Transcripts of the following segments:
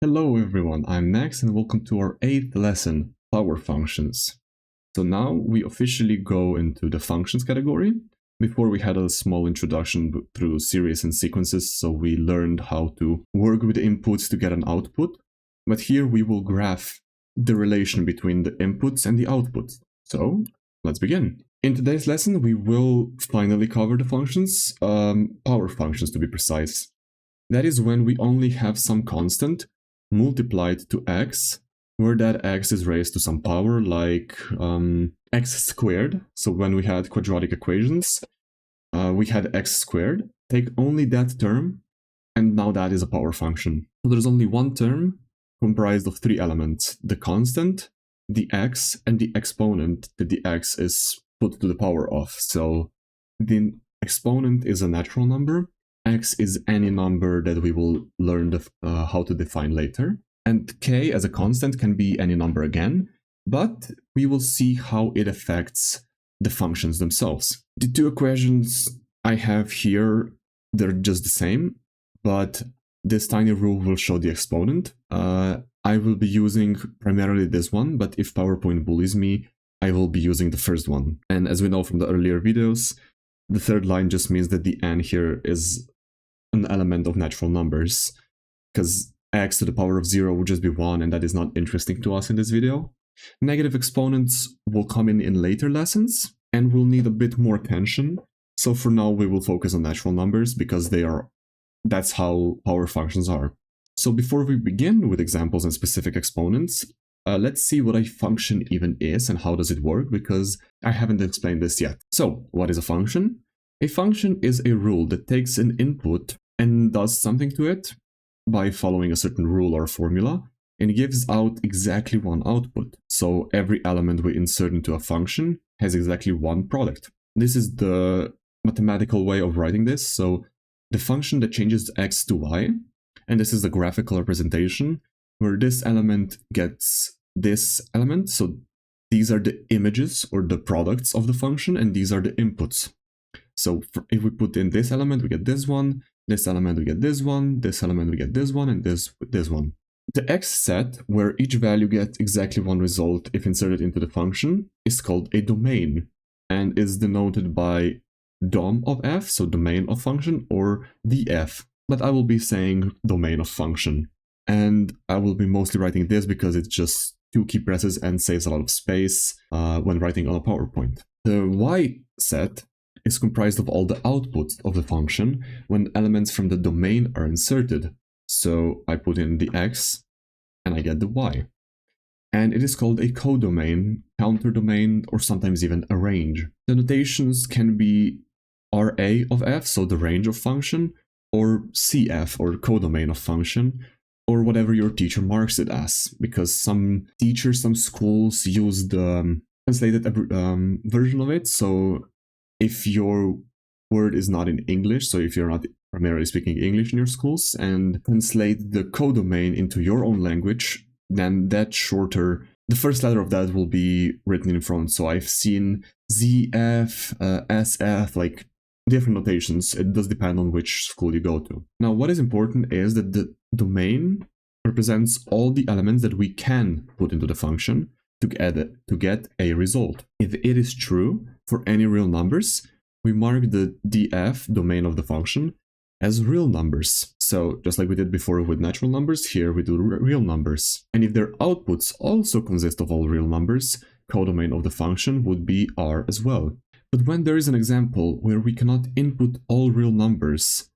Hello everyone, I'm Max and welcome to our 8th lesson, Power Functions. So now we officially go into the functions category. Before we had a small introduction through series and sequences, so we learned how to work with the inputs to get an output. But here we will graph the relation between the inputs and the outputs. So let's begin. In today's lesson, we will finally cover the functions, power functions to be precise. That is when we only have some constant multiplied to x, where that x is raised to some power like x squared. So when we had quadratic equations, we had x squared. Take only that term, and now that is a power function. So there's only one term comprised of three elements: the constant, the x, and the exponent that the x is put to the power of. So the exponent is a natural number. X is any number that we will learn how to define later. And k as a constant can be any number again, but we will see how it affects the functions themselves. The two equations I have here, they're just the same, but this tiny rule will show the exponent. I will be using primarily this one, but if PowerPoint bullies me, I will be using the first one. And as we know from the earlier videos, the third line just means that the n here is an element of natural numbers, because x to the power of 0 would just be 1, and that is not interesting to us in this video. Negative exponents will come in later lessons, and will need a bit more attention. So for now, we will focus on natural numbers, because that's how power functions are. So before we begin with examples and specific exponents, let's see what a function even is and how does it work, because I haven't explained this yet. So what is a function? A function is a rule that takes an input and does something to it by following a certain rule or formula, and gives out exactly one output. So every element we insert into a function has exactly one product. This is the mathematical way of writing this. So the function that changes x to y, and this is the graphical representation, where this element gets this element. So these are the images or the products of the function, and these are the inputs. So if we put in this element, we get this one, this element we get this one, this element we get this one, and this one. The x set, where each value gets exactly one result if inserted into the function, is called a domain, and is denoted by dom of f, so domain of function, or df. But I will be saying domain of function. And I will be mostly writing this because it's just two key presses and saves a lot of space when writing on a PowerPoint. The y set is comprised of all the outputs of the function when elements from the domain are inserted. So I put in the x and I get the y. And it is called a codomain, counterdomain, or sometimes even a range. The notations can be Ra of f, so the range of function, or Cf, or codomain of function, or whatever your teacher marks it as, because some teachers, some schools use the translated version of it. So if your word is not in English, so if you're not primarily speaking English in your schools, and translate the codomain into your own language, then that shorter, the first letter of that will be written in front. So I've seen ZF, SF, like different notations. It does depend on which school you go to. Now, what is important is that the domain represents all the elements that we can put into the function to get a result. If it is true for any real numbers, we mark the df, domain of the function, as real numbers. So just like we did before with natural numbers, here we do real numbers. And if their outputs also consist of all real numbers, codomain of the function would be r as well. But when there is an example where we cannot input all real numbers,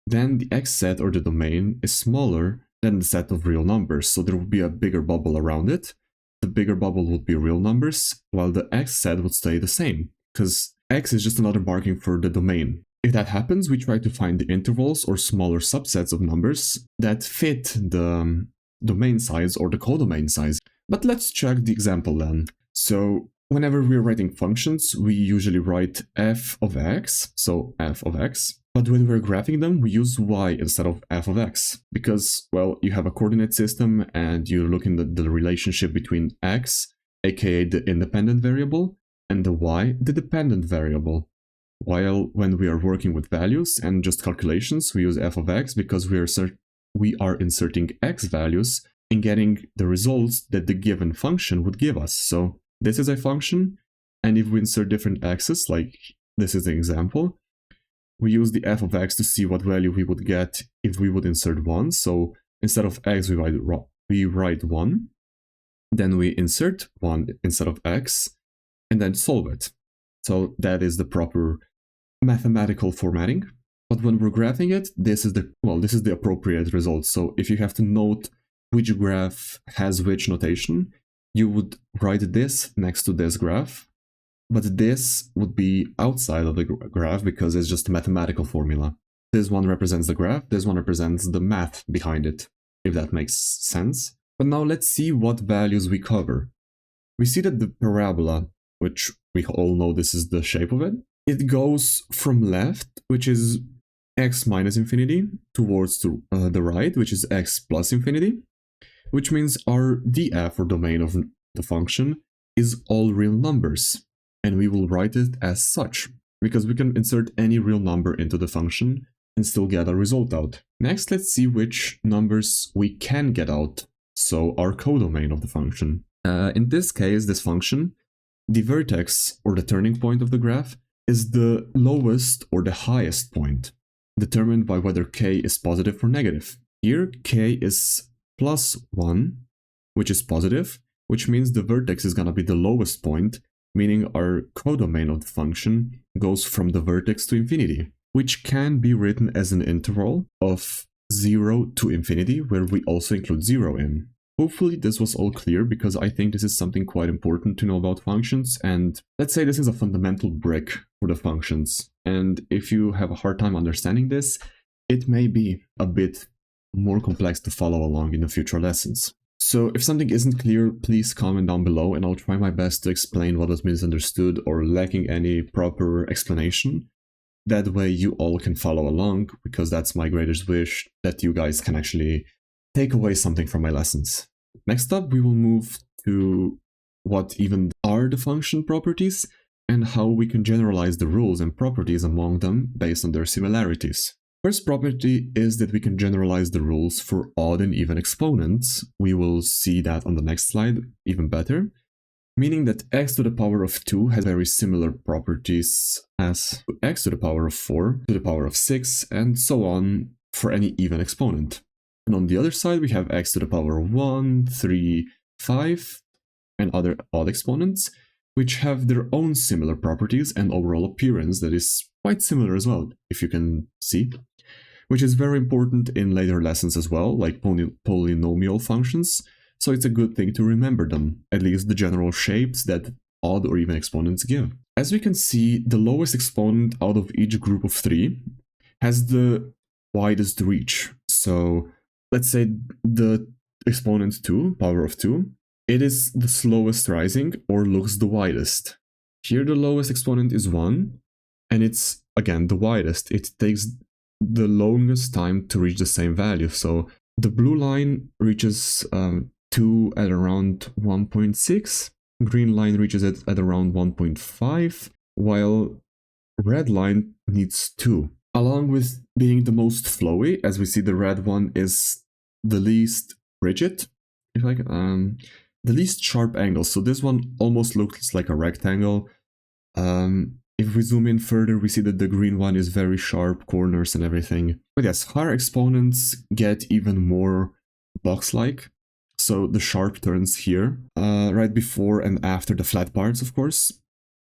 then the x set or the domain is smaller than the set of real numbers, so there will be a bigger bubble around it. The bigger bubble would be real numbers, while the x set would stay the same, because x is just another marking for the domain. If that happens, we try to find the intervals or smaller subsets of numbers that fit the domain size or the codomain size. But let's check the example then. So whenever we're writing functions, we usually write f of x, so f of x. But when we're graphing them, we use y instead of f of x, because, well, you have a coordinate system and you're looking at the relationship between x, aka the independent variable, and the y, the dependent variable. While when we are working with values and just calculations, we use f of x because we are we are inserting x values and getting the results that the given function would give us. So this is a function, and if we insert different x's, like this is the example, we use the f of x to see what value we would get if we would insert 1. So instead of x, we write 1. Then we insert 1 instead of x, and then solve it. So that is the proper mathematical formatting. But when we're graphing it, this is the appropriate result. So if you have to note which graph has which notation, you would write this next to this graph. But this would be outside of the graph because it's just a mathematical formula. This one represents the graph, this one represents the math behind it, if that makes sense. But now let's see what values we cover. We see that the parabola, which we all know this is the shape of it, it goes from left, which is x minus infinity, towards the right, which is x plus infinity, which means our df, or domain of the function, is all real numbers. And we will write it as such, because we can insert any real number into the function and still get a result out. Next, let's see which numbers we can get out, so our codomain of the function. In this case, this function, the vertex, or the turning point of the graph, is the lowest or the highest point, determined by whether k is positive or negative. Here, k is plus 1, which is positive, which means the vertex is going to be the lowest point, meaning our codomain of the function goes from the vertex to infinity, which can be written as an interval of 0 to infinity, where we also include 0 in. Hopefully this was all clear, because I think this is something quite important to know about functions, and let's say this is a fundamental brick for the functions, and if you have a hard time understanding this, it may be a bit more complex to follow along in the future lessons. So if something isn't clear, please comment down below and I'll try my best to explain what was misunderstood or lacking any proper explanation. That way you all can follow along, because that's my greatest wish, that you guys can actually take away something from my lessons. Next up, we will move to what even are the function properties and how we can generalize the rules and properties among them based on their similarities. First property is that we can generalize the rules for odd and even exponents. We will see that on the next slide even better, meaning that x to the power of 2 has very similar properties as x to the power of 4, to the power of 6, and so on for any even exponent. And on the other side, we have x to the power of 1, 3, 5, and other odd exponents, which have their own similar properties and overall appearance that is quite similar as well, if you can see, which is very important in later lessons as well, like polynomial functions, so it's a good thing to remember them, at least the general shapes that odd or even exponents give. As we can see, the lowest exponent out of each group of 3 has the widest reach. So let's say the exponent 2, power of 2, it is the slowest rising or looks the widest. Here the lowest exponent is 1, and it's again the widest. It takes the longest time to reach the same value. So the blue line reaches 2 at around 1.6, green line reaches it at around 1.5, while red line needs 2. Along with being the most flowy, as we see the red one is the least rigid, if I can, the least sharp angle. So this one almost looks like a rectangle. If we zoom in further, we see that the green one is very sharp, corners and everything. But yes, higher exponents get even more box-like. So the sharp turns here, right before and after the flat parts, of course.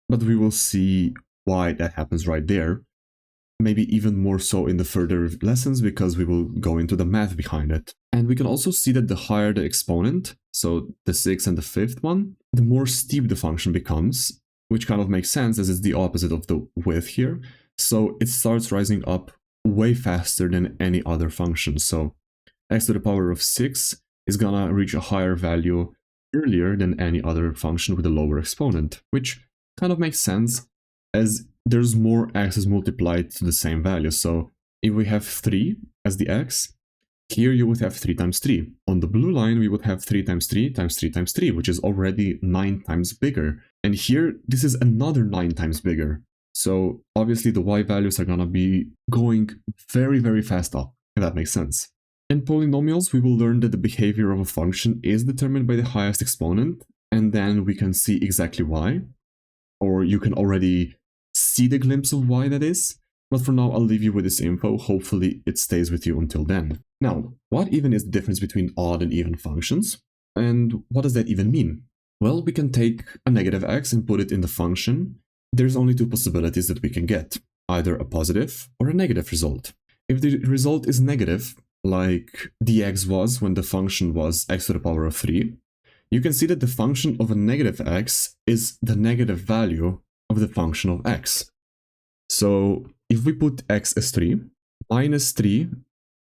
But we will see why that happens right there. Maybe even more so in the further lessons, because we will go into the math behind it. And we can also see that the higher the exponent, so the 6th and the 5th one, the more steep the function becomes, which kind of makes sense as it's the opposite of the width here. So it starts rising up way faster than any other function. So x to the power of 6 is gonna reach a higher value earlier than any other function with a lower exponent, which kind of makes sense as there's more x's multiplied to the same value. So if we have 3 as the x, here you would have 3 times 3. On the blue line, we would have 3 times 3 times 3 times 3, which is already 9 times bigger. And here, this is another 9 times bigger. So obviously the y values are gonna be going very, very fast up, if that makes sense. In polynomials, we will learn that the behavior of a function is determined by the highest exponent, and then we can see exactly why, or you can already see the glimpse of why that is. But for now, I'll leave you with this info. Hopefully it stays with you until then. Now, what even is the difference between odd and even functions? And what does that even mean? Well, we can take a negative x and put it in the function. There's only two possibilities that we can get, either a positive or a negative result. If the result is negative, like dx was when the function was x to the power of 3, you can see that the function of a negative x is the negative value of the function of x. So if we put x as 3, minus 3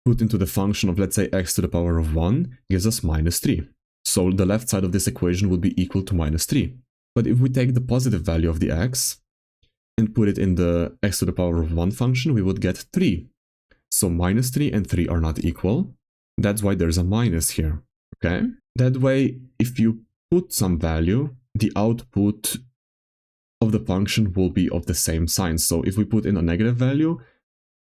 put into the function of, let's say, x to the power of 1 gives us minus 3. So the left side of this equation would be equal to minus 3. But if we take the positive value of the x and put it in the x to the power of 1 function, we would get 3. So minus 3 and 3 are not equal. That's why there's a minus here, okay? That way, if you put some value, the output of the function will be of the same sign. So if we put in a negative value,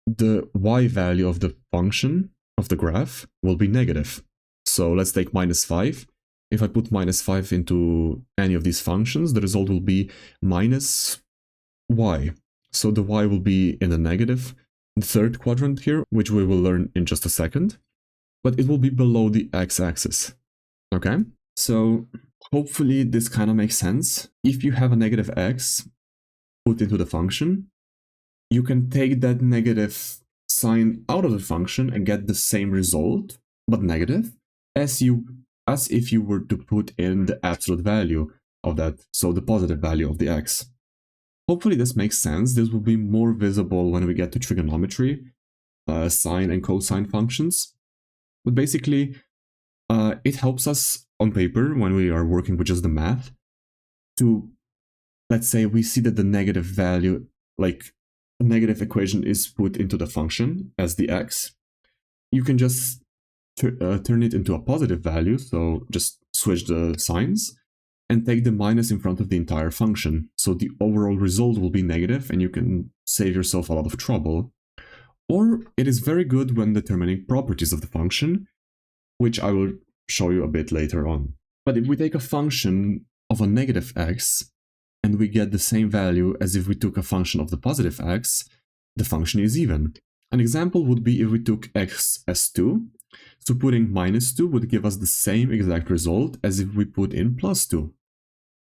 the y value of the function of the graph will be negative. So let's take minus 5. If I put minus 5 into any of these functions, the result will be minus y. So the y will be in the negative third quadrant here, which we will learn in just a second. But it will be below the x-axis. Okay? So hopefully this kind of makes sense. If you have a negative x put into the function, you can take that negative sign out of the function and get the same result, but negative, as if you were to put in the absolute value of that, so the positive value of the x. Hopefully this makes sense. This will be more visible when we get to trigonometry, sine and cosine functions. But basically, it helps us on paper when we are working with just the math to, let's say we see that the negative value, like a negative equation is put into the function as the x. You can just turn it into a positive value, so just switch the signs and take the minus in front of the entire function. So the overall result will be negative and you can save yourself a lot of trouble. Or it is very good when determining properties of the function, which I will show you a bit later on. But if we take a function of a negative x and we get the same value as if we took a function of the positive x, the function is even. An example would be if we took x as 2, so putting minus 2 would give us the same exact result as if we put in plus 2.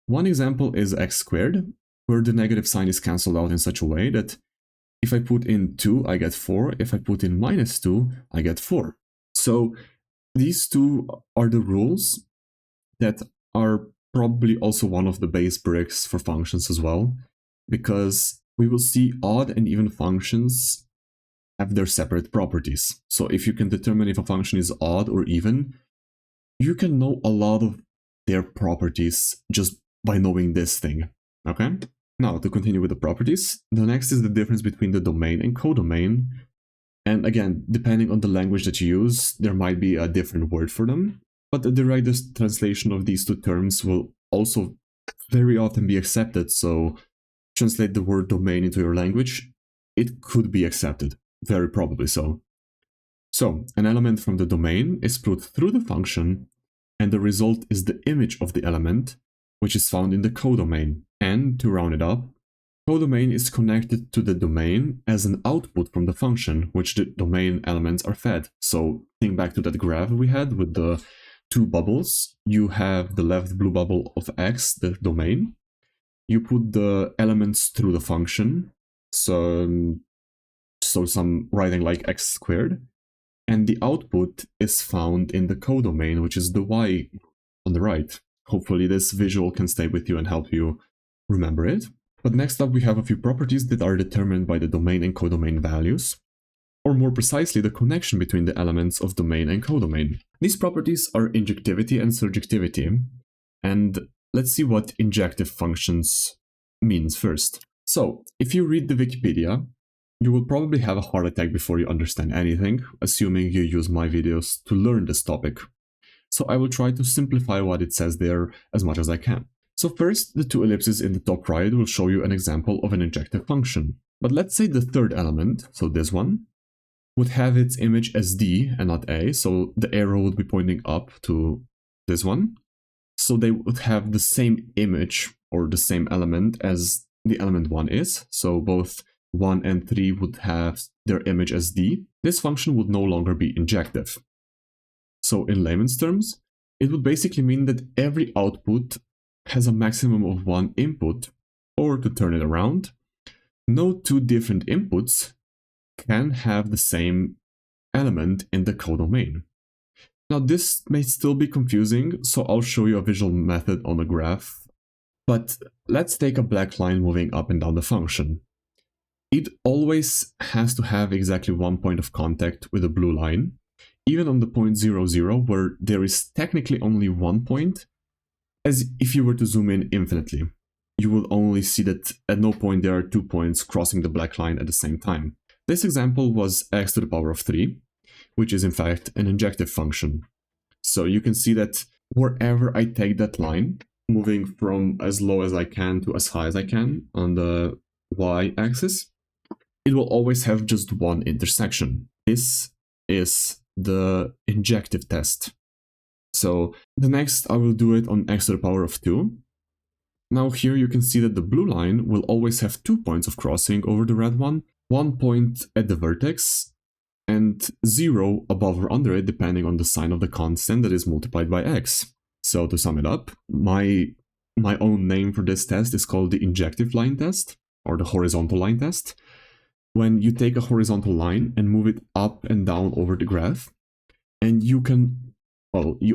One example is x squared, where the negative sign is cancelled out in such a way that if I put in 2, I get 4, if I put in minus 2, I get 4. So these two are the rules that are probably also one of the base bricks for functions as well, because we will see odd and even functions have their separate properties. So if you can determine if a function is odd or even, you can know a lot of their properties just by knowing this thing, okay? Now, to continue with the properties, the next is the difference between the domain and codomain. And again, depending on the language that you use, there might be a different word for them, but the direct translation of these two terms will also very often be accepted. So translate the word domain into your language, it could be accepted, very probably so. So an element from the domain is put through the function, and the result is the image of the element, which is found in the codomain. And to round it up, codomain is connected to the domain as an output from the function, which the domain elements are fed. So think back to that graph we had with the two bubbles. You have the left blue bubble of x, the domain. You put the elements through the function, so some writing like x squared, and the output is found in the codomain, which is the y on the right. Hopefully this visual can stay with you and help you remember it. But next up we have a few properties that are determined by the domain and codomain values, or more precisely the connection between the elements of domain and codomain. These properties are injectivity and surjectivity, and let's see what injective functions means first. So if you read the Wikipedia, you will probably have a heart attack before you understand anything, assuming you use my videos to learn this topic. So I will try to simplify what it says there as much as I can. So first, the two ellipses in the top right will show you an example of an injective function. But let's say the third element, so this one, would have its image as D and not A, so the arrow would be pointing up to this one. So they would have the same image or the same element as the element 1 is. So both 1 and 3 would have their image as D. This function would no longer be injective. So in layman's terms, it would basically mean that every output has a maximum of 1 input, or to turn it around, no two different inputs can have the same element in the codomain. Now this may still be confusing, so I'll show you a visual method on a graph. But let's take a black line moving up and down the function. It always has to have exactly one point of contact with a blue line, even on the point 0, 0, where there is technically only one point, as if you were to zoom in infinitely. You will only see that at no point there are 2 points crossing the black line at the same time. This example was x to the power of 3, which is in fact an injective function. So you can see that wherever I take that line, moving from as low as I can to as high as I can on the y-axis, it will always have just one intersection. This is the injective test. So the next I will do it on x to the power of 2. Now here you can see that the blue line will always have 2 points of crossing over the red one point at the vertex, and 0 above or under it depending on the sign of the constant that is multiplied by x. So to sum it up, my own name for this test is called the injective line test, or the horizontal line test. When you take a horizontal line and move it up and down over the graph, and you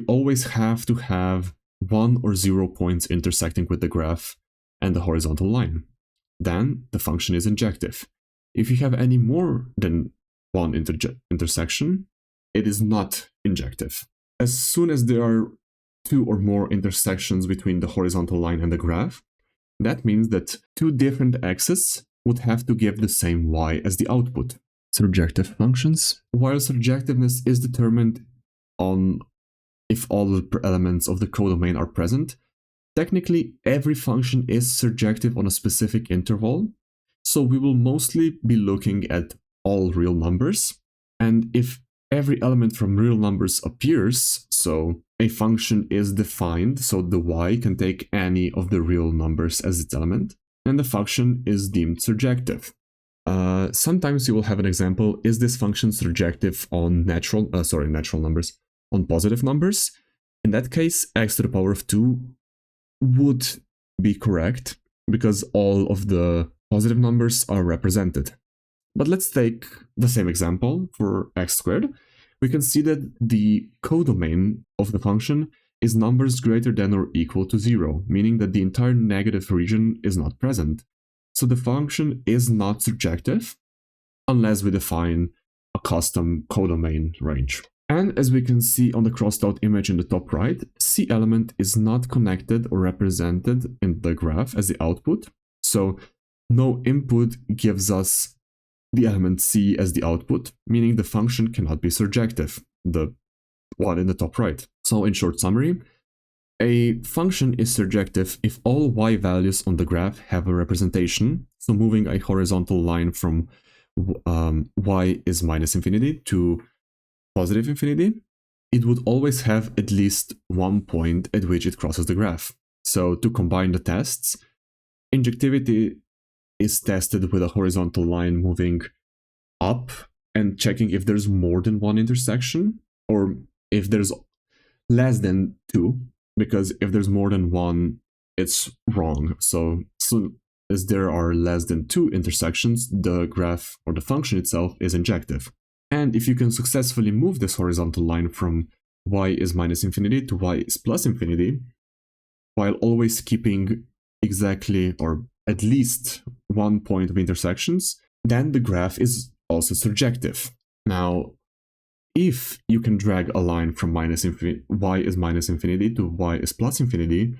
always have to have 1 or 0 points intersecting with the graph and the horizontal line. Then the function is injective. If you have any more than one intersection, it is not injective. As soon as there are 2 or more intersections between the horizontal line and the graph, that means that 2 different x's would have to give the same y as the output. Surjective functions. While surjectiveness is determined on if all the elements of the codomain are present, technically every function is surjective on a specific interval, so we will mostly be looking at all real numbers, and if every element from real numbers appears, so a function is defined so the y can take any of the real numbers as its element, then the function is deemed surjective. Sometimes you will have an example, is this function surjective on natural numbers, on positive numbers? In that case, x to the power of 2 would be correct, because all of the positive numbers are represented. But let's take the same example for x squared. We can see that the codomain of the function is numbers greater than or equal to 0, meaning that the entire negative region is not present. So the function is not surjective unless we define a custom codomain range. And as we can see on the crossed out image in the top right, C element is not connected or represented in the graph as the output. So no input gives us the element C as the output, meaning the function cannot be surjective, the one in the top right. So in short summary, a function is surjective if all y values on the graph have a representation. So moving a horizontal line from y is minus infinity to positive infinity, it would always have at least one point at which it crosses the graph. So to combine the tests, injectivity is tested with a horizontal line moving up and checking if there's more than one intersection, or if there's less than 2, because if there's more than 1, it's wrong. So as there are less than 2 intersections, the graph or the function itself is injective. And if you can successfully move this horizontal line from y is minus infinity to y is plus infinity, while always keeping exactly or at least one point of intersections, then the graph is also surjective. Now, if you can drag a line from y is minus infinity to y is plus infinity,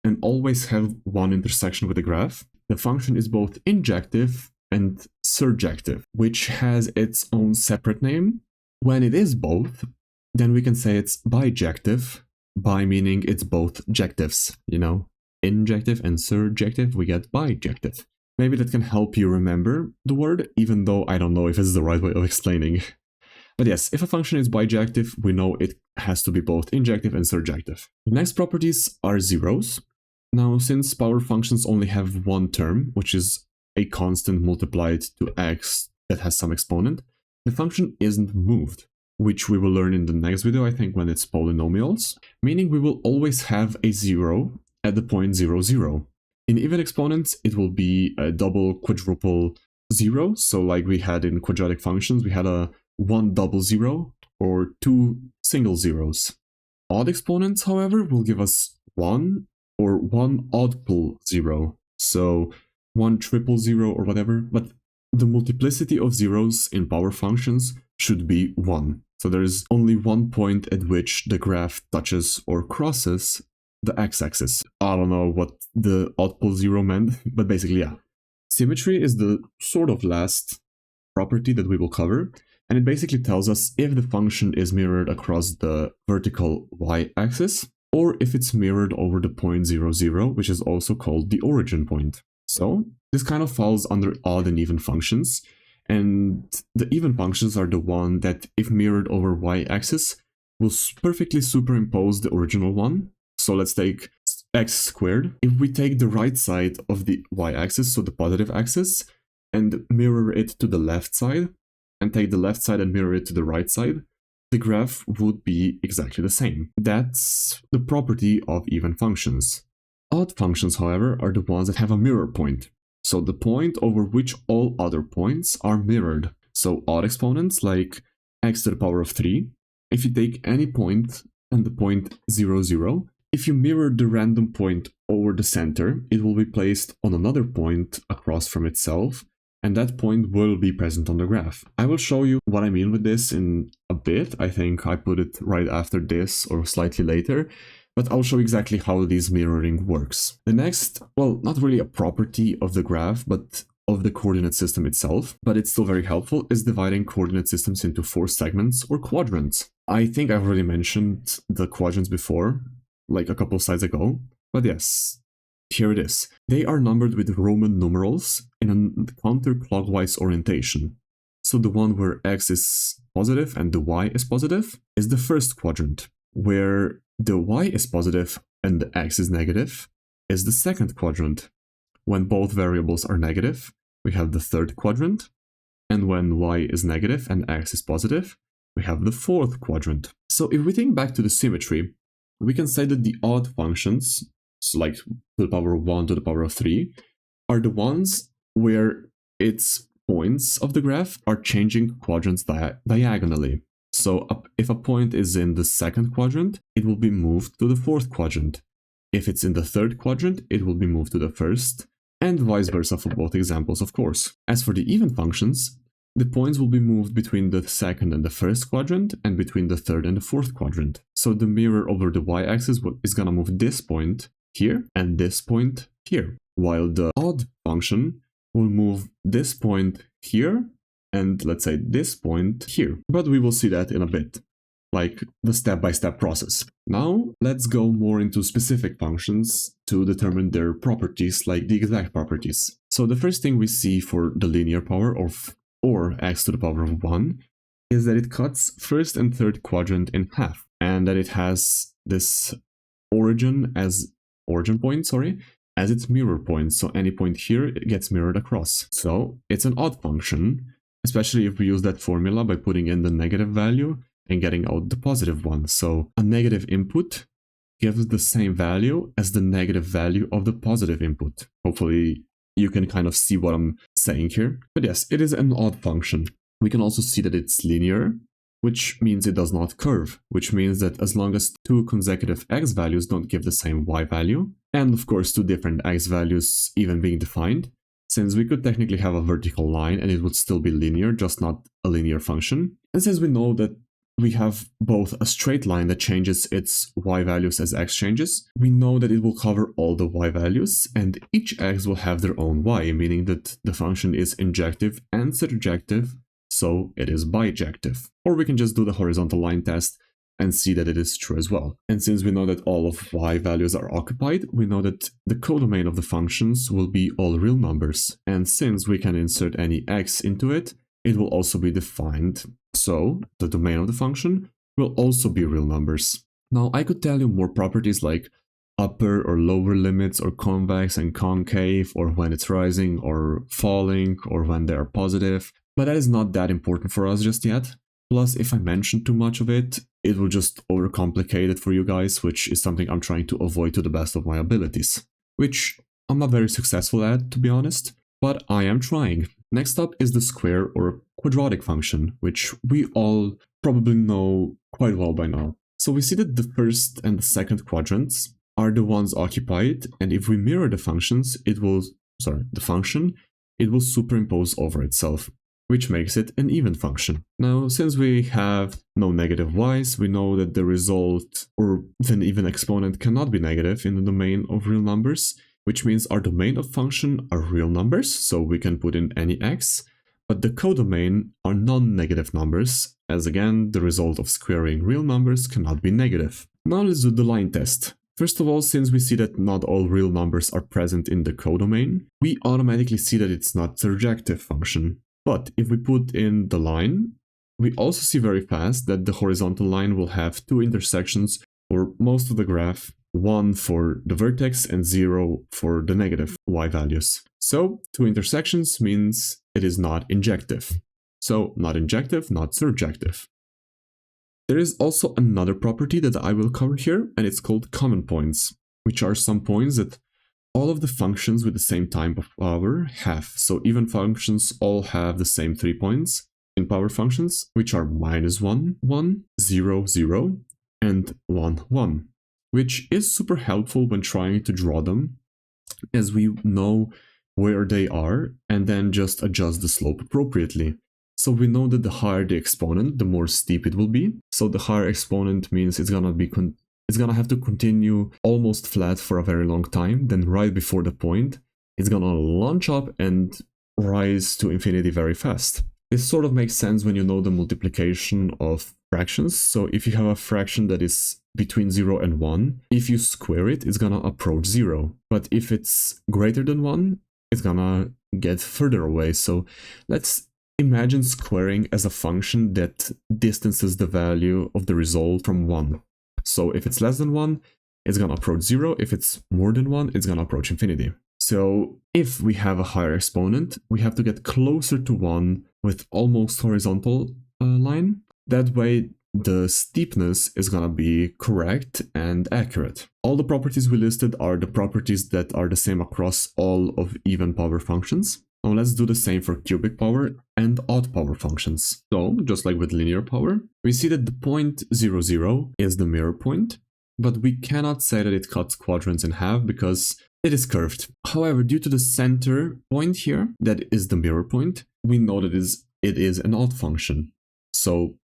and always have one intersection with the graph, the function is both injective and surjective, which has its own separate name. When it is both, then we can say it's bijective, bi meaning it's both jectives, injective and surjective, we get bijective. Maybe that can help you remember the word, even though I don't know if it's the right way of explaining. But yes, if a function is bijective, we know it has to be both injective and surjective. The next properties are zeros. Now, since power functions only have one term, which is a constant multiplied to x that has some exponent, the function isn't moved, which we will learn in the next video, I think, when it's polynomials, meaning we will always have a 0 at the point 0, 0. In even exponents, it will be a double, quadruple 0, so like we had in quadratic functions, we had a 1 double 0 or 2 single zeros. Odd exponents, however, will give us 1 or 1 oddful 0, so 1 triple 0 or whatever, but the multiplicity of zeros in power functions should be 1. So there is only one point at which the graph touches or crosses the x-axis. I don't know what the oddful 0 meant, but basically, yeah. Symmetry is the sort of last property that we will cover, and it basically tells us if the function is mirrored across the vertical y-axis, or if it's mirrored over the point 0, 0, which is also called the origin point. So this kind of falls under odd and even functions, and the even functions are the one that, if mirrored over y-axis, will perfectly superimpose the original one. So let's take x squared. If we take the right side of the y-axis, so the positive axis, and mirror it to the left side, and take the left side and mirror it to the right side, the graph would be exactly the same. That's the property of even functions. Odd functions, however, are the ones that have a mirror point. So the point over which all other points are mirrored. So odd exponents like x to the power of 3, if you take any point and the point 0, 0, if you mirror the random point over the center, it will be placed on another point across from itself, and that point will be present on the graph. I will show you what I mean with this in a bit. I think I put it right after this or slightly later, but I'll show exactly how this mirroring works. The next, well, not really a property of the graph, but of the coordinate system itself, but it's still very helpful, is dividing coordinate systems into 4 segments or quadrants. I think I've already mentioned the quadrants before, like a couple slides ago, but yes, here it is. They are numbered with Roman numerals in a counterclockwise orientation. So the one where x is positive and the y is positive is the first quadrant, where the y is positive and the x is negative is the second quadrant. When both variables are negative, we have the third quadrant, and when y is negative and x is positive, we have the fourth quadrant. So if we think back to the symmetry, we can say that the odd functions, so like to the power of 1 to the power of 3, are the ones where its points of the graph are changing quadrants diagonally. So if a point is in the second quadrant, it will be moved to the fourth quadrant. If it's in the third quadrant, it will be moved to the first, and vice versa for both examples, of course. As for the even functions, the points will be moved between the second and the first quadrant, and between the third and the fourth quadrant. So the mirror over the y-axis is gonna move this point here, and this point here, while the odd function will move this point here, and let's say this point here. But we will see that in a bit, like the step-by-step process. Now, let's go more into specific functions to determine their properties, like the exact properties. So the first thing we see for the linear power or x to the power of 1 is that it cuts first and third quadrant in half, and that it has this origin point, as its mirror point. So any point here gets mirrored across. So it's an odd function, especially if we use that formula by putting in the negative value and getting out the positive one. So a negative input gives the same value as the negative value of the positive input. Hopefully you can kind of see what I'm saying here. But yes, it is an odd function. We can also see that it's linear, which means it does not curve, which means that as long as 2 consecutive x values don't give the same y value, and of course 2 different x values even being defined, since we could technically have a vertical line and it would still be linear, just not a linear function. And since we know that we have both a straight line that changes its y values as x changes, we know that it will cover all the y values, and each x will have their own y, meaning that the function is injective and surjective, so it is bijective. Or we can just do the horizontal line test and see that it is true as well. And since we know that all of y values are occupied, we know that the codomain of the functions will be all real numbers. And since we can insert any x into it, it will also be defined. So the domain of the function will also be real numbers. Now I could tell you more properties like upper or lower limits, or convex and concave, or when it's rising or falling, or when they are positive, but that is not that important for us just yet. Plus, if I mention too much of it, it will just overcomplicate it for you guys, which is something I'm trying to avoid to the best of my abilities, which I'm not very successful at, to be honest, but I am trying. Next up is the square or quadratic function, which we all probably know quite well by now. So we see that the first and the second quadrants are the ones occupied, and if we mirror the functions, it will superimpose over itself, which makes it an even function. Now, since we have no negative y's, we know that the result, or an even exponent, cannot be negative in the domain of real numbers, which means our domain of function are real numbers, so we can put in any x, but the codomain are non-negative numbers, as again, the result of squaring real numbers cannot be negative. Now let's do the line test. First of all, since we see that not all real numbers are present in the codomain, we automatically see that it's not a surjective function. But if we put in the line, we also see very fast that the horizontal line will have two intersections for most of the graph, one for the vertex and 0 for the negative y values. So two intersections means it is not injective. So not injective, not surjective. There is also another property that I will cover here, and it's called common points, which are some points that all of the functions with the same type of power have. So even functions all have the same 3 points in power functions, which are -1, 1, 0, 0, and 1, 1, which is super helpful when trying to draw them, as we know where they are and then just adjust the slope appropriately. So we know that the higher the exponent, the more steep it will be. So the higher exponent means it's gonna have to continue almost flat for a very long time. Then right before the point, it's gonna launch up and rise to infinity very fast. This sort of makes sense when you know the multiplication of fractions. So if you have a fraction that is between 0 and 1, if you square it, it's gonna approach 0. But if it's greater than 1, it's gonna get further away. So let's imagine squaring as a function that distances the value of the result from 1. So if it's less than 1, it's gonna approach 0. If it's more than 1, it's gonna approach infinity. So if we have a higher exponent, we have to get closer to 1 with almost horizontal line. That way the steepness is gonna be correct and accurate. All the properties we listed are the properties that are the same across all of even power functions. Now let's do the same for cubic power and odd power functions. So just like with linear power, we see that the point 0, 0 is the mirror point, but we cannot say that it cuts quadrants in half because it is curved. However, due to the center point here, that is the mirror point, we know that it is an odd function. So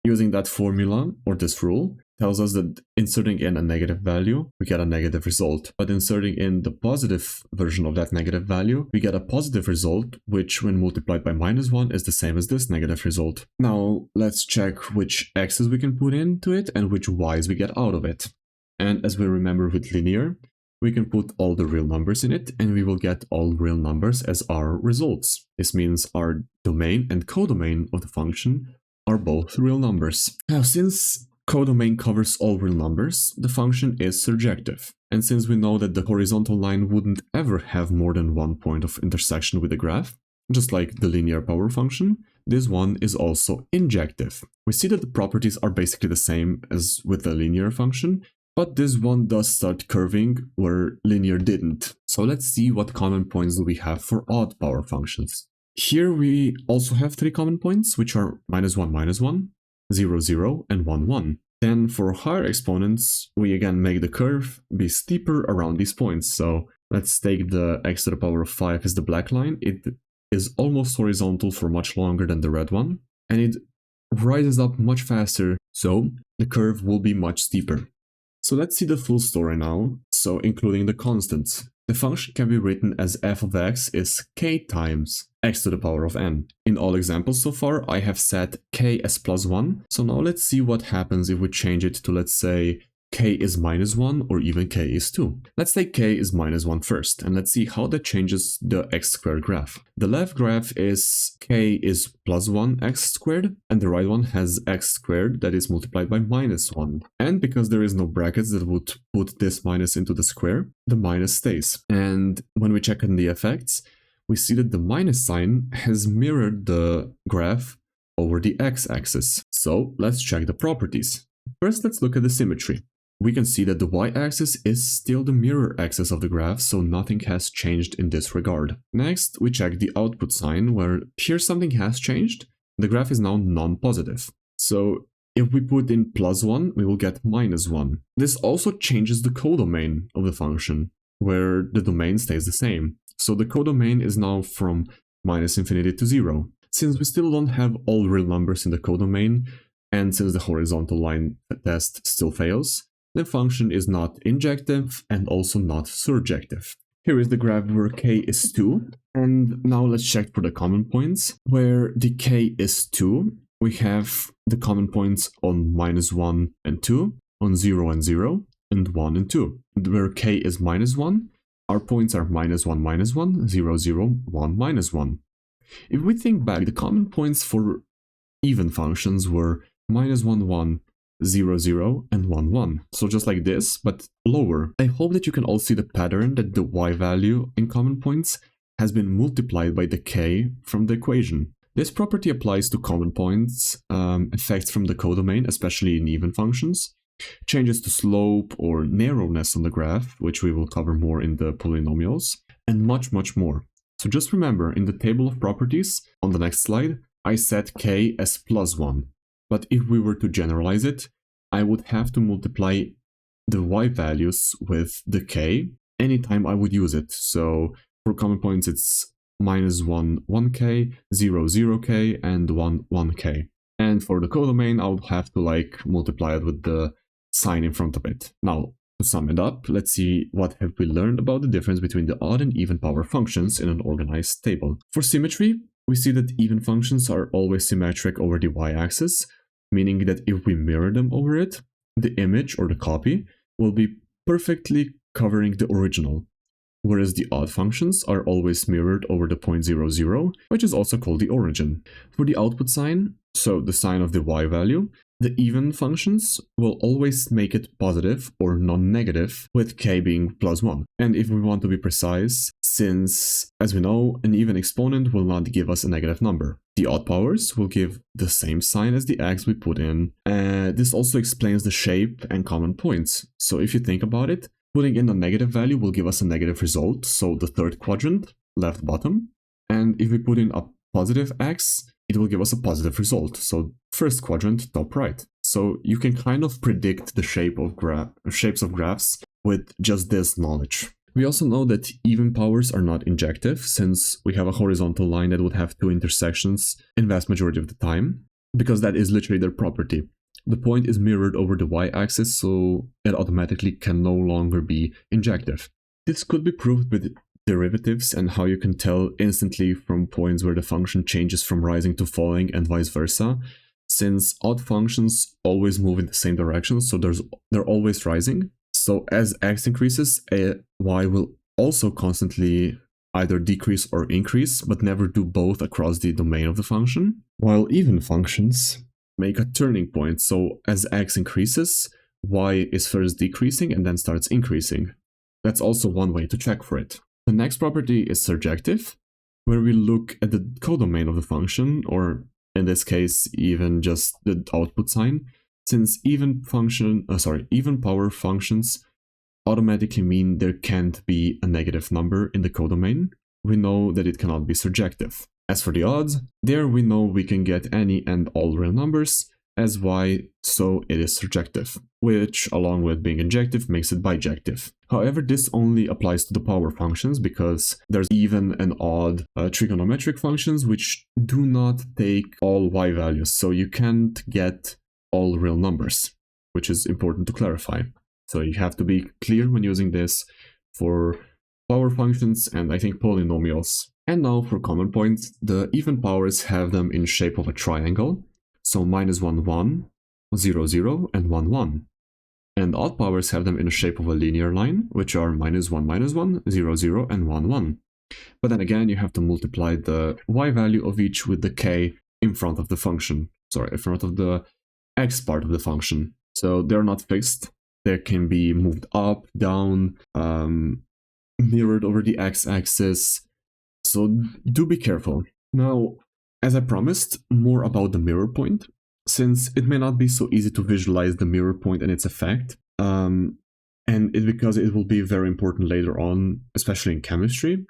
using that formula, or this rule, tells us that inserting in a negative value, we get a negative result. But inserting in the positive version of that negative value, we get a positive result, which when multiplied by -1 is the same as this negative result. Now let's check which x's we can put into it and which y's we get out of it. And as we remember with linear, we can put all the real numbers in it and we will get all real numbers as our results. This means our domain and codomain of the function are both real numbers. Now, since codomain covers all real numbers, the function is surjective. And since we know that the horizontal line wouldn't ever have more than one point of intersection with the graph, just like the linear power function, this one is also injective. We see that the properties are basically the same as with the linear function, but this one does start curving where linear didn't. So let's see what common points do we have for odd power functions. Here we also have 3 common points, which are -1, -1, 0, 0, and 1, 1. Then for higher exponents, we again make the curve be steeper around these points. So let's take the x to the power of 5 as the black line. It is almost horizontal for much longer than the red one, and it rises up much faster, so the curve will be much steeper. So let's see the full story now, so including the constants. The function can be written as f of x is k times x to the power of n. In all examples so far, I have set k as +1. So now let's see what happens if we change it to, let's say, k is -1 or even k is 2. Let's take k is -1 first, and let's see how that changes the x squared graph. The left graph is k is +1 x squared, and the right one has x squared that is multiplied by -1. And because there is no brackets that would put this minus into the square, the minus stays. And when we check on the effects, we see that the minus sign has mirrored the graph over the x-axis. So let's check the properties. First, let's look at the symmetry. We can see that the y-axis is still the mirror axis of the graph, so nothing has changed in this regard. Next, we check the output sign, where here something has changed. The graph is now non-positive. So if we put in +1, we will get -1. This also changes the codomain of the function, where the domain stays the same. So the codomain is now from -infinity to 0. Since we still don't have all real numbers in the codomain, and since the horizontal line test still fails, the function is not injective and also not surjective. Here is the graph where k is 2, and now let's check for the common points. Where the k is 2, we have the common points on -1 and 2, on 0 and 0, and 1 and 2. Where k is -1, our points are -1, -1, 0, 0, 1, -1. If we think back, the common points for even functions were -1, 1, 0, 0, and 1, 1. So just like this, but lower. I hope that you can all see the pattern that the y value in common points has been multiplied by the k from the equation. This property applies to common points, effects from the codomain, especially in even functions, changes to slope or narrowness on the graph, which we will cover more in the polynomials, and much, much more. So just remember, in the table of properties, on the next slide, I set k as +1. But if we were to generalize it, I would have to multiply the y values with the k anytime I would use it. So for common points, it's -1, 1k, 0, 0k, and 1, 1k. And for the codomain, I would have to multiply it with the sign in front of it. Now, to sum it up, let's see what have we learned about the difference between the odd and even power functions in an organized table. For symmetry, we see that even functions are always symmetric over the y-axis, meaning that if we mirror them over it, the image or the copy will be perfectly covering the original, whereas the odd functions are always mirrored over the point 0, 0, which is also called the origin. For the output sign, so the sign of the y value, the even functions will always make it positive or non-negative, with k being +1. And if we want to be precise, since, as we know, an even exponent will not give us a negative number. The odd powers will give the same sign as the x we put in. This also explains the shape and common points. So if you think about it, putting in a negative value will give us a negative result, so the third quadrant, left bottom. And if we put in a positive x, it will give us a positive result, so first quadrant, top right. So you can kind of predict the shapes of graphs with just this knowledge. We also know that even powers are not injective, since we have a horizontal line that would have two intersections in vast majority of the time, because that is literally their property. The point is mirrored over the y-axis, so it automatically can no longer be injective. This could be proved with derivatives and how you can tell instantly from points where the function changes from rising to falling and vice versa, since odd functions always move in the same direction, so they're always rising. So as x increases, y will also constantly either decrease or increase, but never do both across the domain of the function, while even functions make a turning point, so as x increases, y is first decreasing and then starts increasing. That's also one way to check for it. The next property is surjective, where we look at the codomain of the function, or in this case, even just the output sign, since even power functions automatically mean there can't be a negative number in the codomain. We know that it cannot be surjective. As for the odds, there we know we can get any and all real numbers as y, so it is surjective, which along with being injective makes it bijective. However, this only applies to the power functions because there's even and odd trigonometric functions which do not take all y values, so you can't get all real numbers, which is important to clarify. So you have to be clear when using this for power functions and I think polynomials. And now for common points, the even powers have them in shape of a triangle. So -1, 1, 0, 0, and 1, 1. And odd powers have them in the shape of a linear line, which are -1, -1, 0, 0, and 1, 1. But then again, you have to multiply the y value of each with the k in front of the function. Sorry, in front of the x part of the function. So they're not fixed. They can be moved up, down, mirrored over the x-axis. So do be careful. Now, as I promised, more about the mirror point, since it may not be so easy to visualize the mirror point and its effect, and because it will be very important later on, especially in chemistry.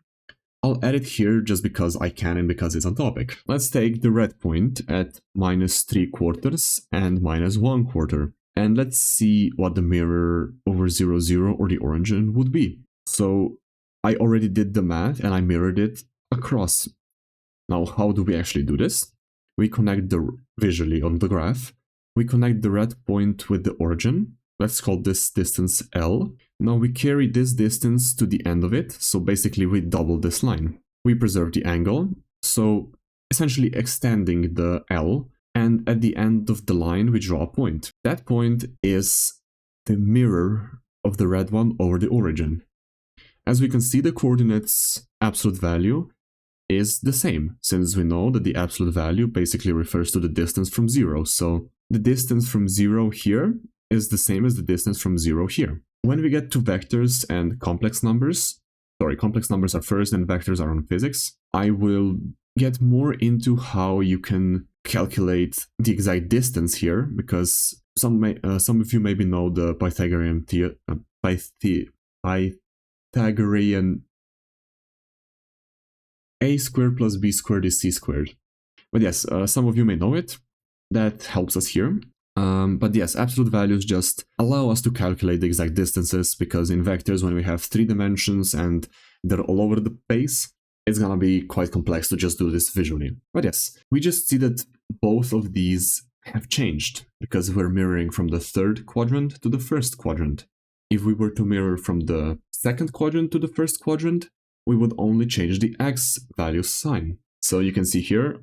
I'll add it here just because I can and because it's on topic. Let's take the red point at -3/4 and -1/4. And let's see what the mirror over 0, 0 or the origin would be. So I already did the math and I mirrored it across. Now, how do we actually do this? We connect visually on the graph. We connect the red point with the origin. Let's call this distance L. Now we carry this distance to the end of it, so basically we double this line. We preserve the angle, so essentially extending the L, and at the end of the line we draw a point. That point is the mirror of the red one over the origin. As we can see, the coordinates absolute value is the same, since we know that the absolute value basically refers to the distance from 0, so the distance from 0 here is the same as the distance from 0 here. When we get to vectors and complex numbers are first and vectors are on physics, I will get more into how you can calculate the exact distance here, because some of you maybe know the Pythagorean a squared plus b squared is c squared. But yes, some of you may know it. That helps us here. But yes, absolute values just allow us to calculate the exact distances, because in vectors, when we have 3 dimensions and they're all over the place, it's gonna be quite complex to just do this visually. But yes, we just see that both of these have changed, because we're mirroring from the 3rd quadrant to the 1st quadrant. If we were to mirror from the 2nd quadrant to the 1st quadrant, we would only change the x value sign. So you can see here,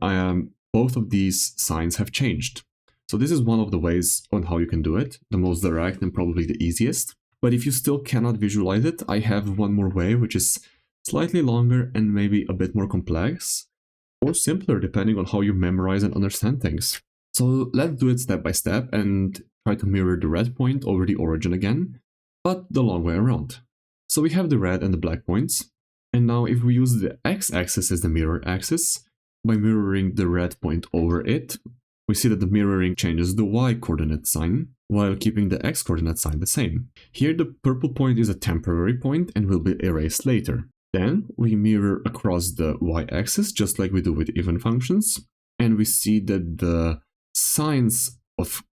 both of these signs have changed. So this is one of the ways on how you can do it, the most direct and probably the easiest. But if you still cannot visualize it, I have one more way, which is slightly longer and maybe a bit more complex, or simpler depending on how you memorize and understand things. So let's do it step by step and try to mirror the red point over the origin again, but the long way around. So we have the red and the black points, and now if we use the x-axis as the mirror axis, by mirroring the red point over it, we see that the mirroring changes the y-coordinate sign, while keeping the x-coordinate sign the same. Here the purple point is a temporary point and will be erased later. Then we mirror across the y-axis, just like we do with even functions, and we see that the signs of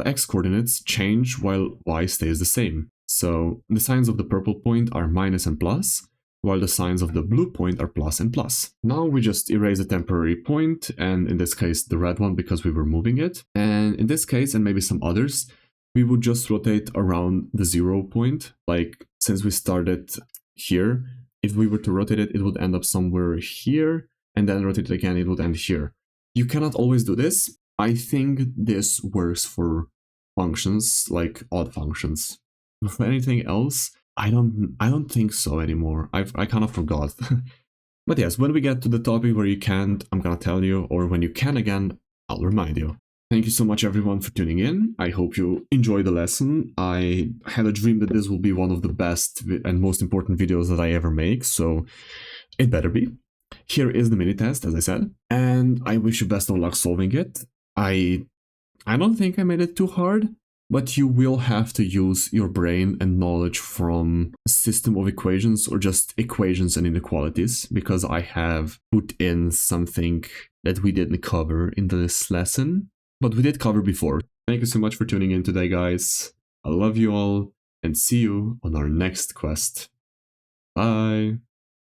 x-coordinates change while y stays the same. So the signs of the purple point are minus and plus, while the signs of the blue point are plus and plus. Now we just erase a temporary point, and in this case the red one because we were moving it. And in this case, and maybe some others, we would just rotate around the 0 point. Like, since we started here, if we were to rotate it, it would end up somewhere here, and then rotate it again, it would end here. You cannot always do this. I think this works for functions, like odd functions. For anything else, I don't think so anymore. I kind of forgot. But yes, when we get to the topic where you can't, I'm gonna tell you, or when you can again, I'll remind you. Thank you so much everyone for tuning in. I hope you enjoyed the lesson. I had a dream that this will be one of the best and most important videos that I ever make, so it better be. Here is the mini test, as I said, and I wish you best of luck solving it. I don't think I made it too hard, but you will have to use your brain and knowledge from a system of equations or just equations and inequalities, because I have put in something that we didn't cover in this lesson, but we did cover before. Thank you so much for tuning in today, guys. I love you all, and see you on our next quest. Bye!